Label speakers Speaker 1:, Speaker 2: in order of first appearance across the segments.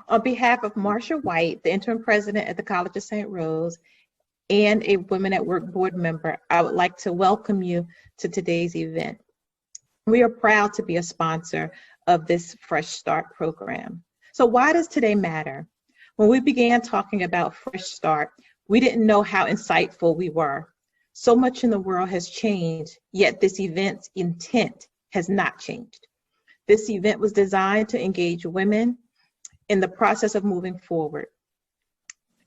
Speaker 1: On behalf of Marsha White, the interim president at the College of St. Rose, and a Women at Work board member, I would like to welcome you to today's event. We are proud to be a sponsor of this Fresh Start program. So why does today matter? When we began talking about Fresh Start, we didn't know how insightful we were. So much in the world has changed, yet this event's intent has not changed. This event was designed to engage women in the process of moving forward.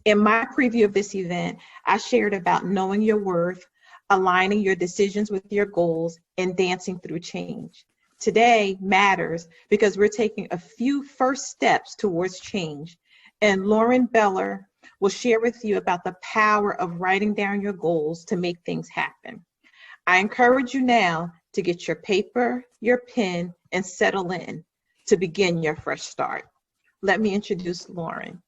Speaker 1: In my preview of this event, I shared about knowing your worth, aligning your decisions with your goals, and dancing through change. Today matters because we're taking a few first steps towards change, and Lorin Beller will share with you about the power of writing down your goals to make things happen. I encourage you now to get your paper, your pen, and settle in to begin your fresh start. Let me introduce Lorin.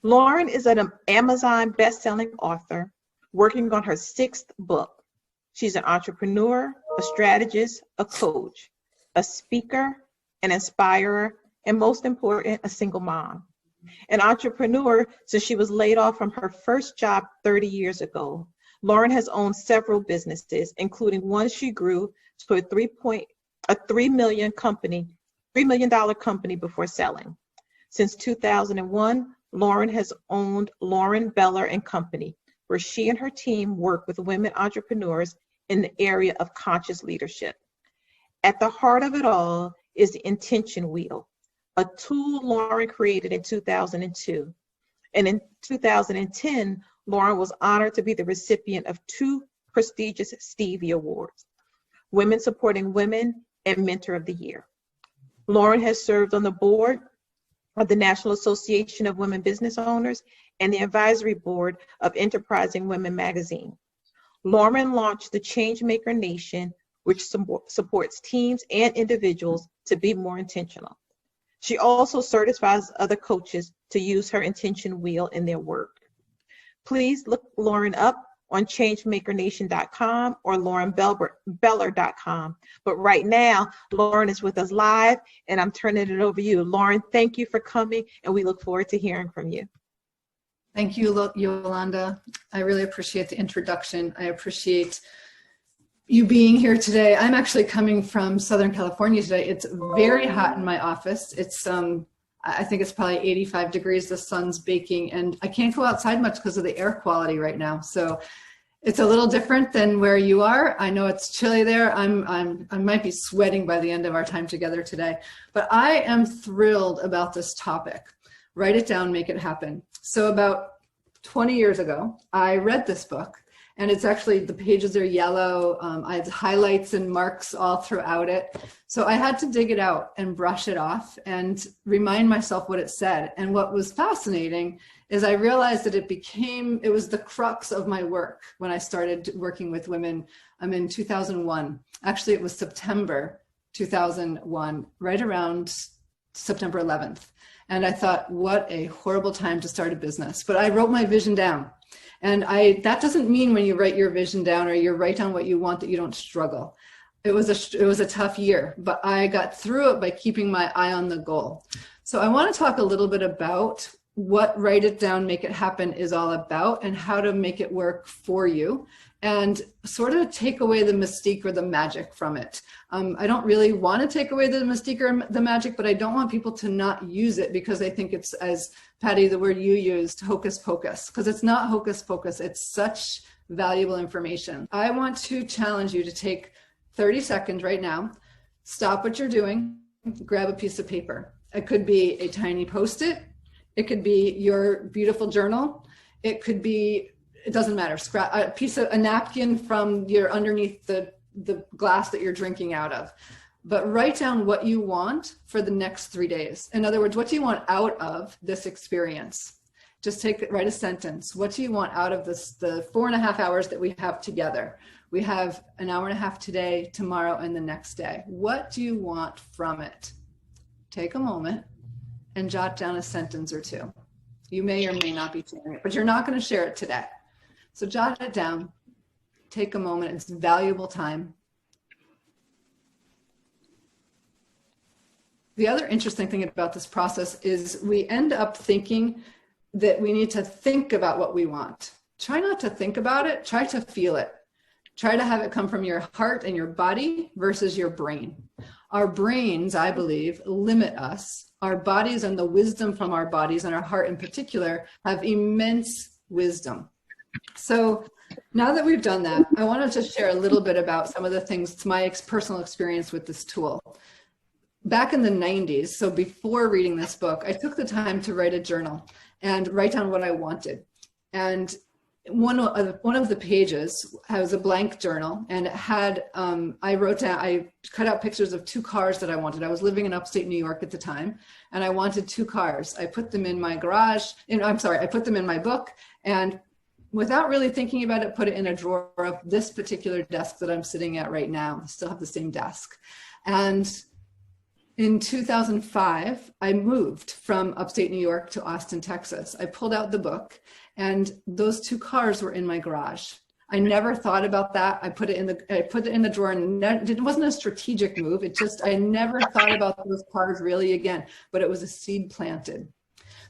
Speaker 1: Lorin is an Amazon best-selling author working on her 6th book. She's an entrepreneur, a strategist, a coach, a speaker, an inspirer, and most important, a single mom. An entrepreneur since she was laid off from her first job 30 years ago. Lorin has owned several businesses, including one she grew to a $3 million company before selling. Since 2001, Lorin has owned Lorin Beller and Company, where she and her team work with women entrepreneurs in the area of conscious leadership. At the heart of it all is the intention wheel, a tool Lorin created in 2002. And in 2010, Lorin was honored to be the recipient of 2 prestigious Stevie Awards, Women Supporting Women and Mentor of the Year. Lorin has served on the board of the National Association of Women Business Owners and the advisory board of Enterprising Women magazine. Lorin launched the Changemaker Nation, which supports teams and individuals to be more intentional. She also certifies other coaches to use her intention wheel in their work. Please look Lorin up on changemakernation.com or lorinbeller.com. But right now, Lorin is with us live, and I'm turning it over to you. Lorin, thank you for coming, and we look forward to hearing from you.
Speaker 2: Thank you, Yolanda. I really appreciate the introduction. I appreciate you being here today. I'm actually coming from Southern California today. It's very hot in my office. It's I think it's probably 85 degrees. The sun's baking, and I can't go outside much because of the air quality right now. So it's a little different than where you are. I know it's chilly there. I might be sweating by the end of our time together today, but I am thrilled about this topic. Write it down, make it happen. So about 20 years ago, I read this book, and it's actually, the pages are yellow. I had highlights and marks all throughout it. So I had to dig it out and brush it off and remind myself what it said. And what was fascinating is I realized that it was the crux of my work when I started working with women. I'm in 2001. Actually, it was September 2001, right around September 11th. And I thought, what a horrible time to start a business. But I wrote my vision down. And that doesn't mean when you write your vision down or you write down what you want that you don't struggle. It was a tough year, but I got through it by keeping my eye on the goal. So I want to talk a little bit about what Write It Down, Make It Happen is all about and how to make it work for you and sort of take away the mystique or the magic from it. I don't really want to take away the mystique or the magic, but I don't want people to not use it because they think it's, as Patty, the word you used, hocus pocus, because it's not hocus pocus. It's such valuable information. I want to challenge you to take 30 seconds right now, stop what you're doing, grab a piece of paper. It could be a tiny Post-it. It could be your beautiful journal. It could be, it doesn't matter, a napkin from your underneath the glass that you're drinking out of. But write down what you want for the next 3 days. In other words, what do you want out of this experience? Just write a sentence. What do you want out of this, the 4.5 hours that we have together? We have an hour and a half today, tomorrow, and the next day. What do you want from it? Take a moment and jot down a sentence or two. You may or may not be sharing it, but you're not going to share it today. So jot it down. Take a moment. It's valuable time. the other interesting thing about this process is we end up thinking that we need to think about what we want. Try not to think about it, try to feel it. Try to have it come from your heart and your body versus your brain. Our brains, I believe, limit us. Our bodies and the wisdom from our bodies, and our heart in particular, have immense wisdom. So now that we've done that, I wanted to share a little bit about some of the things, to my personal experience with this tool. Back in the 90s, so before reading this book, I took the time to write a journal and write down what I wanted. And one of the pages has a blank journal, and it had, I cut out pictures of 2 cars that I wanted. I was living in upstate New York at the time, and I wanted 2 cars. I put them in my garage, I put them in my book, and without really thinking about it, put it in a drawer of this particular desk that I'm sitting at right now. I still have the same desk. And in 2005, I moved from upstate New York to Austin, Texas. I pulled out the book, and those 2 cars were in my garage. I never thought about that. I put it in the drawer, and it wasn't a strategic move. I never thought about those cars really again, but it was a seed planted.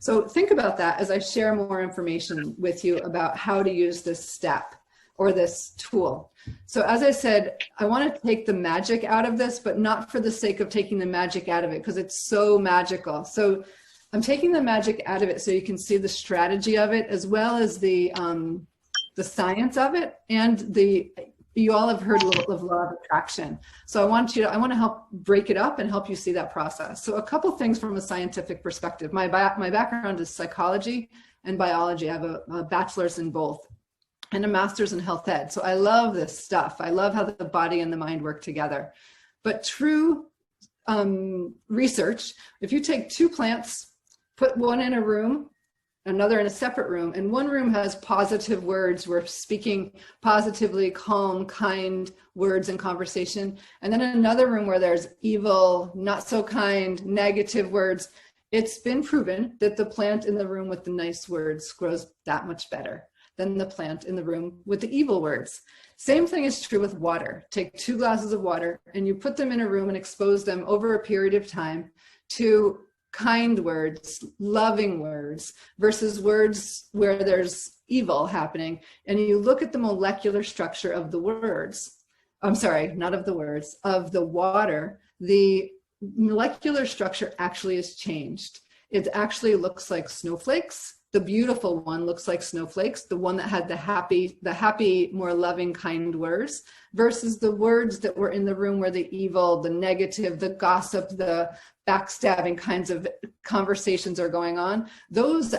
Speaker 2: So think about that as I share more information with you about how to use this step or this tool. So as I said, I want to take the magic out of this, but not for the sake of taking the magic out of it, because it's so magical. So I'm taking the magic out of it so you can see the strategy of it, as well as the science of it, and you all have heard of law of attraction. So I want to help break it up and help you see that process. So a couple things from a scientific perspective. My background is psychology and biology. I have a bachelor's in both, and a master's in health ed. So I love this stuff. I love how the body and the mind work together. But true research, if you take 2 plants, put one in a room, another in a separate room, and one room has positive words, we're speaking positively, calm, kind words in conversation, and then another room where there's evil, not so kind, negative words, it's been proven that the plant in the room with the nice words grows that much better than the plant in the room with the evil words. Same thing is true with water. Take 2 glasses of water and you put them in a room and expose them over a period of time to kind words, loving words, versus words where there's evil happening. And you look at the molecular structure of the words. I'm sorry, not of the words, of the water. The molecular structure actually is changed. It actually looks like snowflakes. The beautiful one looks like snowflakes, the one that had the happy, more loving, kind words, versus the words that were in the room where the evil, the negative, the gossip, the backstabbing kinds of conversations are going on. Those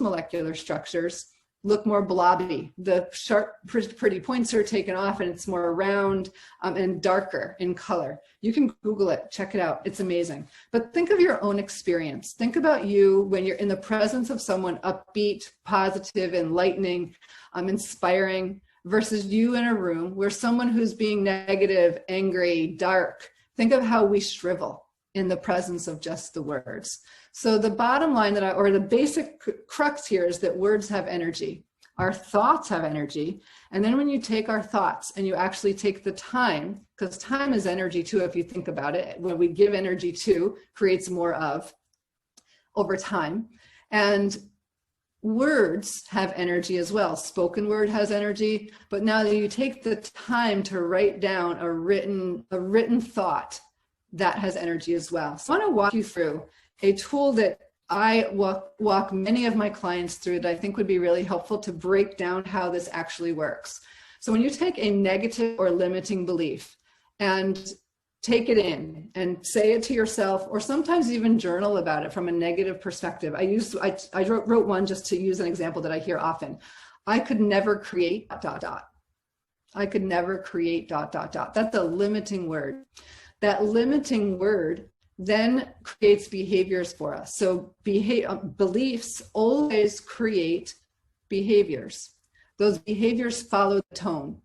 Speaker 2: molecular structures look more blobby. The sharp, pretty points are taken off, and it's more round and darker in color. You can Google it, check it out. It's amazing. But think of your own experience. Think about you when you're in the presence of someone upbeat, positive, enlightening, inspiring, versus you in a room where someone who's being negative, angry, dark. Think of how we shrivel in the presence of just the words. So the bottom line or the basic crux here is that words have energy. Our thoughts have energy. And then when you take our thoughts and you actually take the time, because time is energy too, if you think about it, when we give energy to, creates more of over time. And words have energy as well. Spoken word has energy, but now you take the time to write down a written thought, that has energy as well. So I want to walk you through a tool that I walk many of my clients through that I think would be really helpful to break down how this actually works. So when you take a negative or limiting belief and take it in and say it to yourself, or sometimes even journal about it from a negative perspective. I wrote one just to use an example that I hear often. I could never create ... I could never create ... That's a limiting word. That limiting word then creates behaviors for us. So beliefs always create behaviors. Those behaviors follow the tone.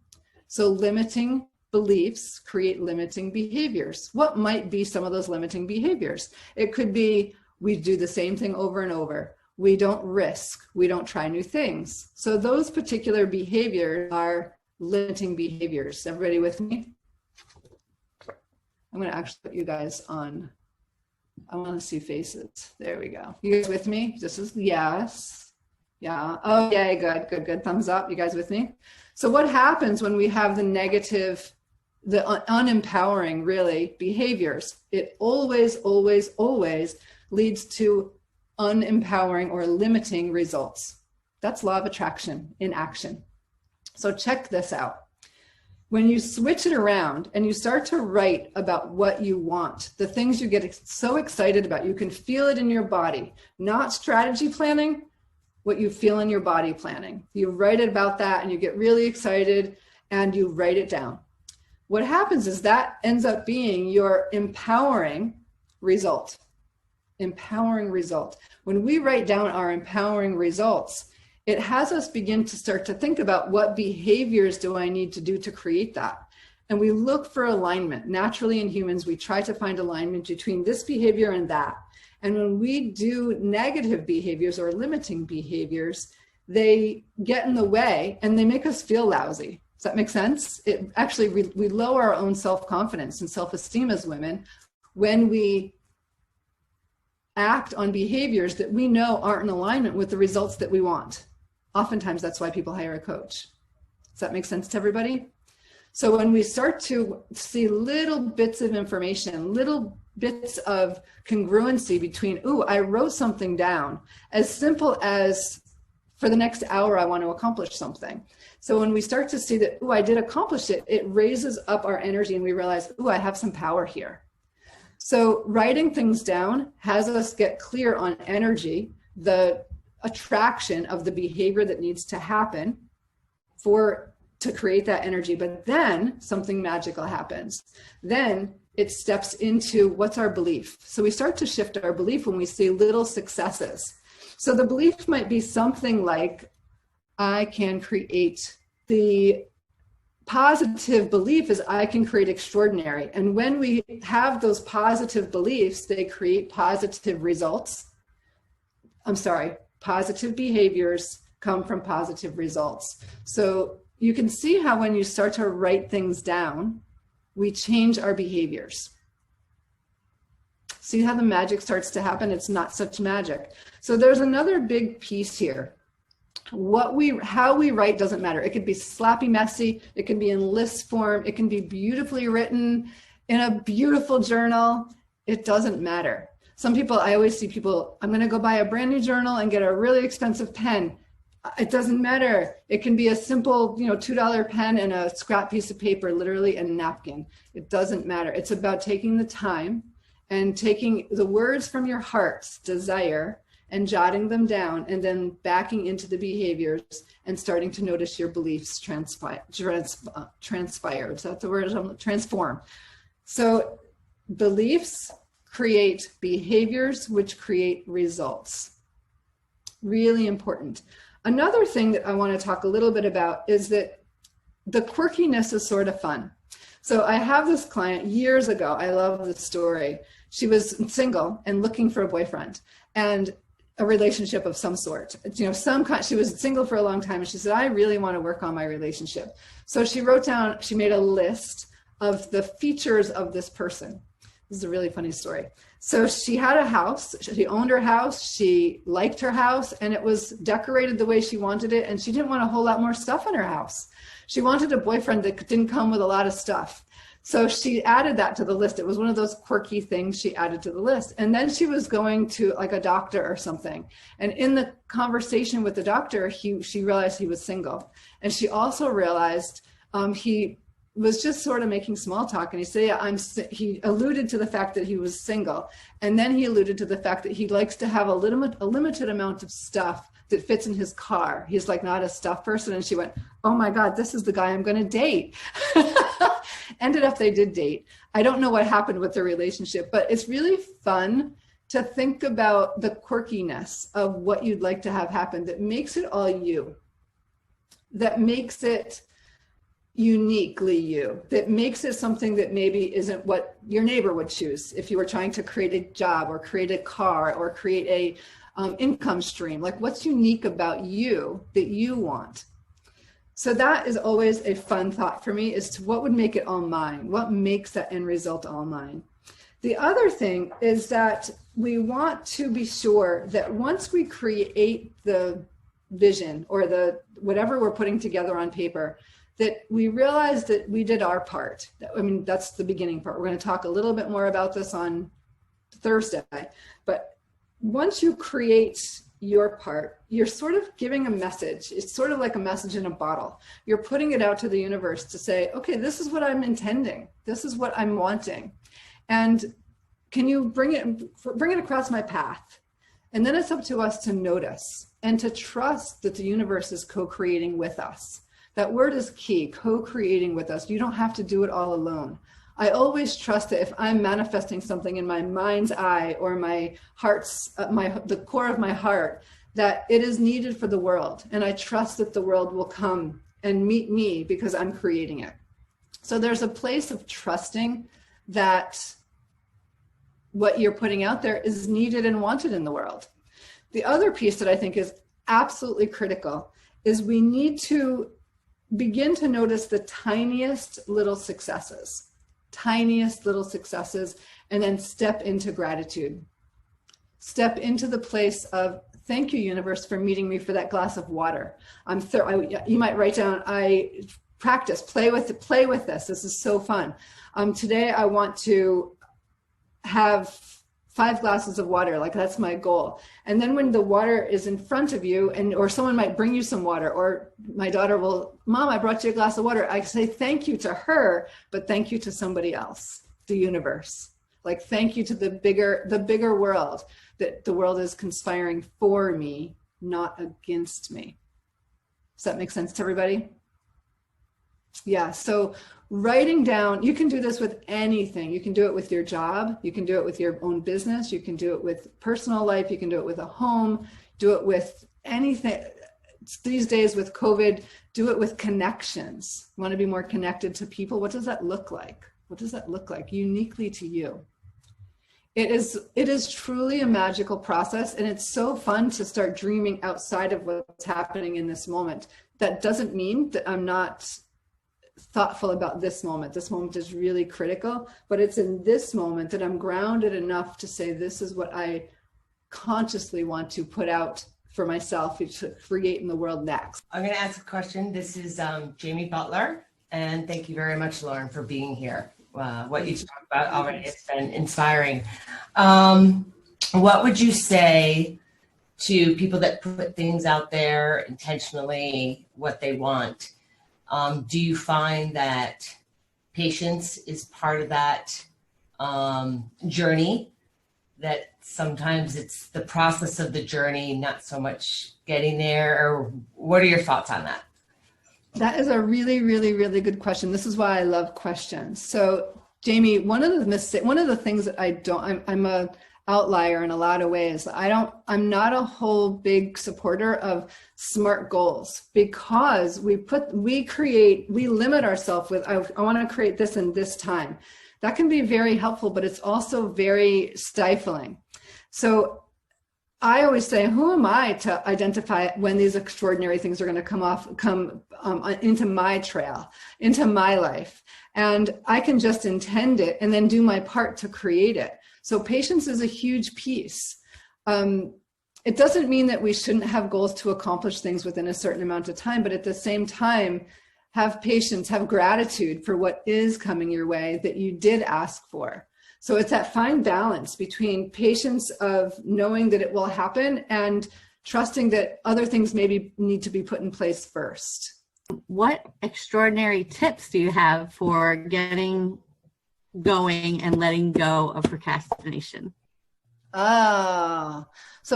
Speaker 2: So limiting beliefs create limiting behaviors. What might be some of those limiting behaviors? It could be, we do the same thing over and over. We don't risk. We don't try new things. So those particular behaviors are limiting behaviors. Everybody with me? I'm going to actually put you guys on I want to see faces. There we go. You guys with me? This is yes. Yeah. Oh, yeah. Good, good, good. Thumbs up. You guys with me? So what happens when we have the negative, the unempowering, really, behaviors? It always, always, always leads to unempowering or limiting results. That's law of attraction in action. So check this out. When you switch it around and you start to write about what you want, the things you get so excited about, you can feel it in your body, not strategy planning, what you feel in your body planning. You write about that and you get really excited and you write it down. What happens is that ends up being your empowering result. Empowering result. When we write down our empowering results, it has us begin to start to think about what behaviors do I need to do to create that. And we look for alignment. Naturally in humans, we try to find alignment between this behavior and that. And when we do negative behaviors or limiting behaviors, they get in the way and they make us feel lousy. Does that make sense? It actually, we lower our own self-confidence and self-esteem as women when we act on behaviors that we know aren't in alignment with the results that we want. Oftentimes, that's why people hire a coach. Does that make sense to everybody? So when we start to see little bits of information, little bits of congruency between, ooh, I wrote something down, as simple as for the next hour, I want to accomplish something. So when we start to see that, ooh, I did accomplish it, it raises up our energy and we realize, ooh, I have some power here. So writing things down has us get clear on energy, the attraction of the behavior that needs to happen to create that energy. But then something magical happens. Then it steps into what's our belief. So we start to shift our belief when we see little successes. So the belief might be something like, I can create. The positive belief is I can create extraordinary. And when we have those positive beliefs, they create positive results. I'm sorry, positive behaviors come from positive results. So you can see how when you start to write things down, we change our behaviors. See how the magic starts to happen? It's not such magic. So there's another big piece here. How we write doesn't matter. It could be sloppy, messy. It can be in list form. It can be beautifully written in a beautiful journal. It doesn't matter. Some people, I always see people, I'm going to go buy a brand new journal and get a really expensive pen. It doesn't matter. It can be a simple, $2 pen and a scrap piece of paper, literally a napkin. It doesn't matter. It's about taking the time and taking the words from your heart's desire and jotting them down and then backing into the behaviors and starting to notice your beliefs transpire. Is that the word? Transform. So beliefs create behaviors, which create results. Really important. Another thing that I want to talk a little bit about is that the quirkiness is sort of fun. So I have this client years ago. I love the story. She was single and looking for a boyfriend and a relationship of some sort. She was single for a long time and she said, I really want to work on my relationship. So she wrote down, she made a list of the features of this person. This is a really funny story. So she had a house, she owned her house, she liked her house, and it was decorated the way she wanted it, and she didn't want a whole lot more stuff in her house. She wanted a boyfriend that didn't come with a lot of stuff. So she added that to the list. It was one of those quirky things she added to the list. And then she was going to like a doctor or something. And in the conversation with the doctor, she realized he was single. And she also realized he was just sort of making small talk. And he said, yeah, he alluded to the fact that he was single. And then he alluded to the fact that he likes to have a limited amount of stuff that fits in his car. He's like not a stuff person. And she went, oh my God, this is the guy I'm going to date. Ended up they did date. I don't know what happened with their relationship, but it's really fun to think about the quirkiness of what you'd like to have happen that makes it all you, that makes it uniquely you, that makes it something that maybe isn't what your neighbor would choose if you were trying to create a job or create a car or create a income stream. Like what's unique about you that you want? So that is always a fun thought for me, as to what would make it all mine? What makes that end result all mine? The other thing is that we want to be sure that once we create the vision or the whatever we're putting together on paper, that we realize that we did our part. I mean, that's the beginning part. We're going to talk a little bit more about this on Thursday. But once you create your part, you're sort of giving a message. It's sort of like a message in a bottle. You're putting it out to the universe to say, okay, this is what I'm intending. This is what I'm wanting. And can you bring it across my path? And then it's up to us to notice and to trust that the universe is co-creating with us. That word is key, co-creating with us. You don't have to do it all alone. I always trust that if I'm manifesting something in my mind's eye or my heart's, the core of my heart, that it is needed for the world. And I trust that the world will come and meet me because I'm creating it. So there's a place of trusting that what you're putting out there is needed and wanted in the world. The other piece that I think is absolutely critical is we need to begin to notice the tiniest little successes, and then step into gratitude. Step into the place of, thank you, universe, for meeting me for that glass of water. You might write down, I practice, play with this. This is so fun. Today I want to have 5 glasses of water, like that's my goal. And then when the water is in front of you, or someone might bring you some water, or my daughter will, Mom, I brought you a glass of water. I say thank you to her, but thank you to somebody else, the universe. Like thank you to the bigger world, that the world is conspiring for me, not against me. Does that make sense to everybody? Yeah, so writing down, you can do this with anything. You can do it with your job. You can do it with your own business. You can do it with personal life. You can do it with a home. Do it with anything. These days with COVID, do it with connections. You want to be more connected to people? What does that look like? What does that look like uniquely to you? It is truly a magical process, and it's so fun to start dreaming outside of what's happening in this moment. That doesn't mean that I'm not thoughtful about this moment. This moment is really critical, but it's in this moment that I'm grounded enough to say, this is what I consciously want to put out for myself to create in the world next.
Speaker 3: I'm going to ask a question. This is Jamie Butler, and thank you very much, Lorin, for being here. What you talked about already has been inspiring. What would you say to people that put things out there intentionally, what they want? Do you find that patience is part of that journey? That sometimes it's the process of the journey, not so much getting there? Or what are your thoughts on that?
Speaker 2: That is a really, really, really good question. This is why I love questions. So, Jamie, one of the things that I'm a outlier in a lot of ways. I'm not a whole big supporter of SMART goals, because we limit ourselves with, I want to create this in this time. That can be very helpful, but it's also very stifling. So I always say, who am I to identify when these extraordinary things are going to come into my trail, into my life? And I can just intend it and then do my part to create it. So patience is a huge piece. It doesn't mean that we shouldn't have goals to accomplish things within a certain amount of time, but at the same time, have patience, have gratitude for what is coming your way that you did ask for. So it's that fine balance between patience of knowing that it will happen and trusting that other things maybe need to be put in place first.
Speaker 4: What extraordinary tips do you have for getting going and letting go of procrastination?
Speaker 2: So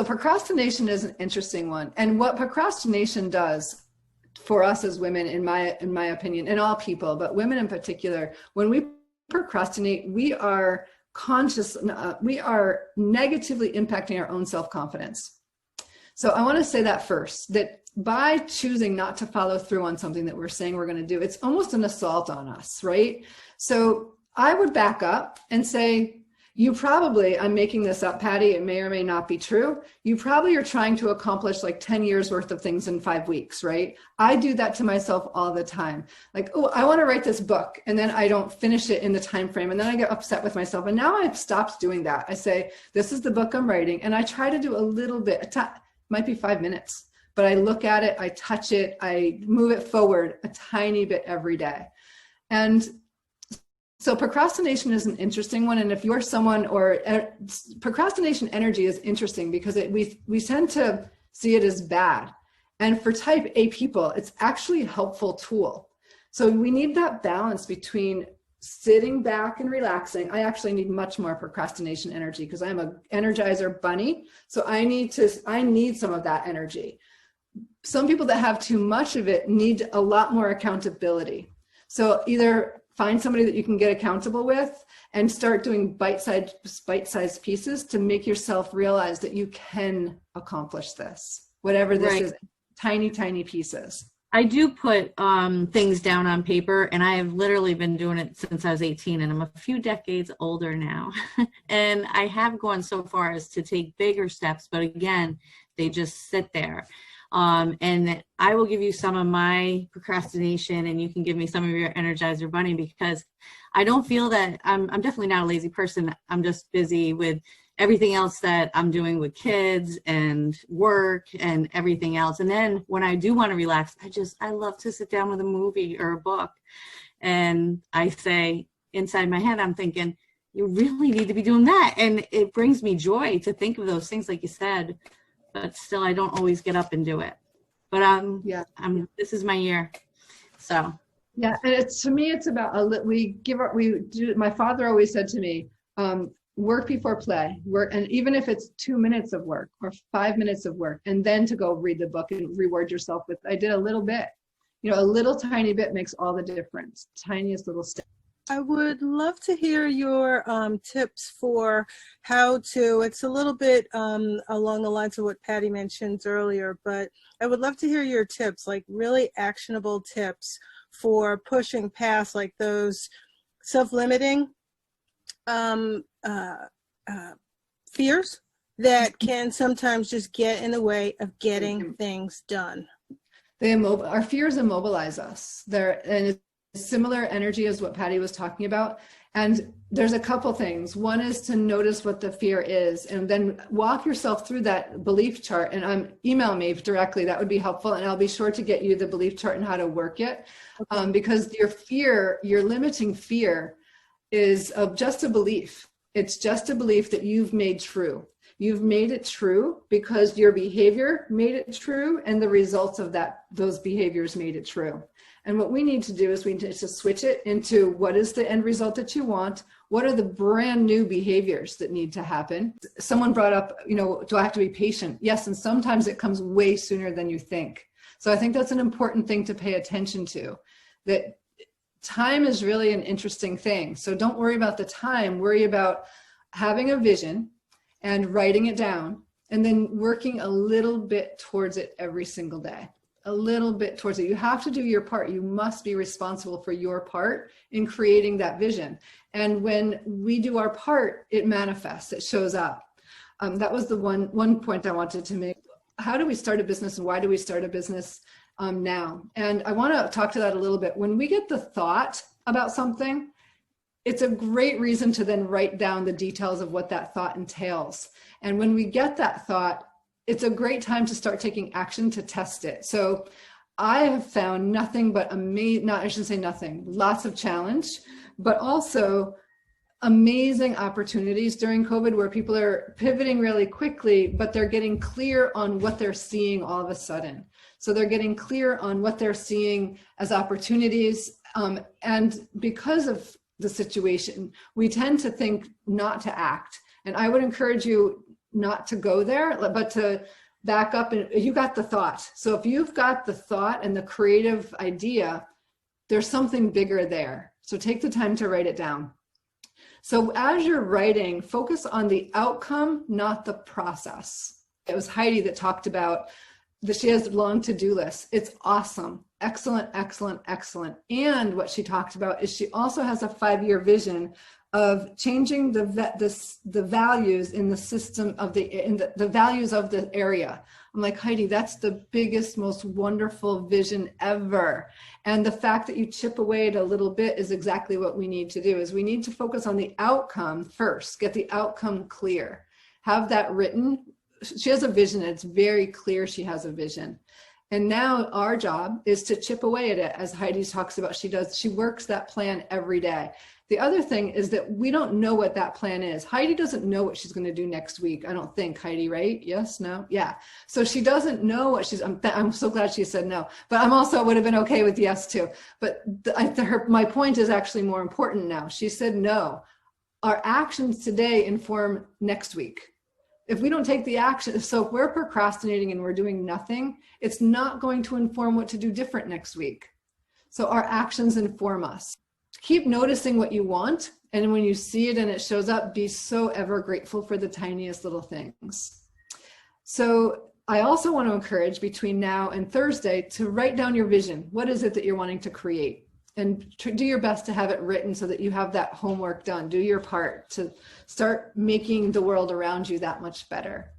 Speaker 2: procrastination is an interesting one. And what procrastination does for us as women, in my opinion, and all people, but women in particular, when we procrastinate, we are negatively impacting our own self-confidence. So I want to say that first, that by choosing not to follow through on something that we're saying we're going to do, it's almost an assault on us, right? So I would back up and say, You probably, I'm making this up, Patty, it may or may not be true. You probably are trying to accomplish like 10 years worth of things in 5 weeks, right? I do that to myself all the time. Like, oh, I want to write this book, and then I don't finish it in the time frame, and then I get upset with myself. And now I've stopped doing that. I say, this is the book I'm writing, and I try to do a little bit, might be 5 minutes, but I look at it, I touch it, I move it forward a tiny bit every day. And so procrastination is an interesting one. And if you're someone, or procrastination energy is interesting because we tend to see it as bad. And for type A people, it's actually a helpful tool. So we need that balance between sitting back and relaxing. I actually need much more procrastination energy because I'm a energizer bunny. So I need some of that energy. Some people that have too much of it need a lot more accountability. So either find somebody that you can get accountable with and start doing bite-sized pieces to make yourself realize that you can accomplish this, whatever this is, tiny, tiny pieces.
Speaker 4: I do put things down on paper, and I have literally been doing it since I was 18, and I'm a few decades older now. And I have gone so far as to take bigger steps, but again, they just sit there. And I will give you some of my procrastination, and you can give me some of your Energizer Bunny, because I don't feel that I'm definitely not a lazy person. I'm just busy with everything else that I'm doing with kids and work and everything else. And then when I do want to relax, I love to sit down with a movie or a book. And I say, inside my head, I'm thinking, you really need to be doing that. And it brings me joy to think of those things, like you said. But still, I don't always get up and do it. But this is my year. So
Speaker 2: yeah, and to me, it's about my father always said to me, work before play. Work, and even if it's 2 minutes of work or 5 minutes of work, and then to go read the book and reward yourself with. I did a little bit. A little tiny bit makes all the difference. Tiniest little step.
Speaker 5: I would love to hear your tips for how to, it's a little bit along the lines of what Patty mentioned earlier, but I would love to hear your tips, like really actionable tips for pushing past like those self-limiting fears that can sometimes just get in the way of getting things done.
Speaker 2: Our fears immobilize us. And similar energy as what Patty was talking about. And there's a couple things. One is to notice what the fear is, and then walk yourself through that belief chart, and email me directly. That would be helpful. And I'll be sure to get you the belief chart and how to work it. Because your limiting fear is just a belief. It's just a belief that you've made true. You've made it true because your behavior made it true, and the results of those behaviors made it true. And what we need to do is we need to switch it into what is the end result that you want? What are the brand new behaviors that need to happen? Someone brought up, do I have to be patient? Yes, and sometimes it comes way sooner than you think. So I think that's an important thing to pay attention to, that time is really an interesting thing. So don't worry about the time, worry about having a vision and writing it down, and then working a little bit towards it every single day. A little bit towards it. You have to do your part. You must be responsible for your part in creating that vision. And when we do our part, it manifests, it shows up. That was the one point I wanted to make. How do we start a business, and why do we start a business now? And I want to talk to that a little bit. When we get the thought about something, it's a great reason to then write down the details of what that thought entails. And when we get that thought, it's a great time to start taking action to test it. So I have found nothing but lots of challenge, but also amazing opportunities during COVID where people are pivoting really quickly, but they're getting clear on what they're seeing all of a sudden. So they're getting clear on what they're seeing as opportunities. And because of the situation, we tend to think not to act. And I would encourage you not to go there, but to back up, and you got the thought. So if you've got the thought and the creative idea, there's something bigger there. So take the time to write it down. So as you're writing, focus on the outcome, not the process. It was Heidi that talked about that she has long to-do lists. It's awesome. Excellent, excellent, excellent. And what she talked about is she also has a 5-year vision of changing the values in the system of the values of the area. I'm like, Heidi, that's the biggest, most wonderful vision ever. And the fact that you chip away at a little bit is exactly what we need to do. Is we need to focus on the outcome first, get the outcome clear, have that written. She has a vision. It's very clear she has a vision. And now our job is to chip away at it, as Heidi talks about. She works that plan every day. The other thing is that we don't know what that plan is. Heidi doesn't know what she's going to do next week. I don't think, Heidi, right? Yes, no? Yeah. So she doesn't know what I'm so glad she said no, but I'm also would have been okay with yes too. But my point is actually more important now. She said no. Our actions today inform next week. If we don't take the action, so if we're procrastinating and we're doing nothing, it's not going to inform what to do different next week. So our actions inform us. Keep noticing what you want, and when you see it and it shows up, be so ever grateful for the tiniest little things. So I also want to encourage between now and Thursday to write down your vision. What is it that you're wanting to create? And do your best to have it written so that you have that homework done. Do your part to start making the world around you that much better.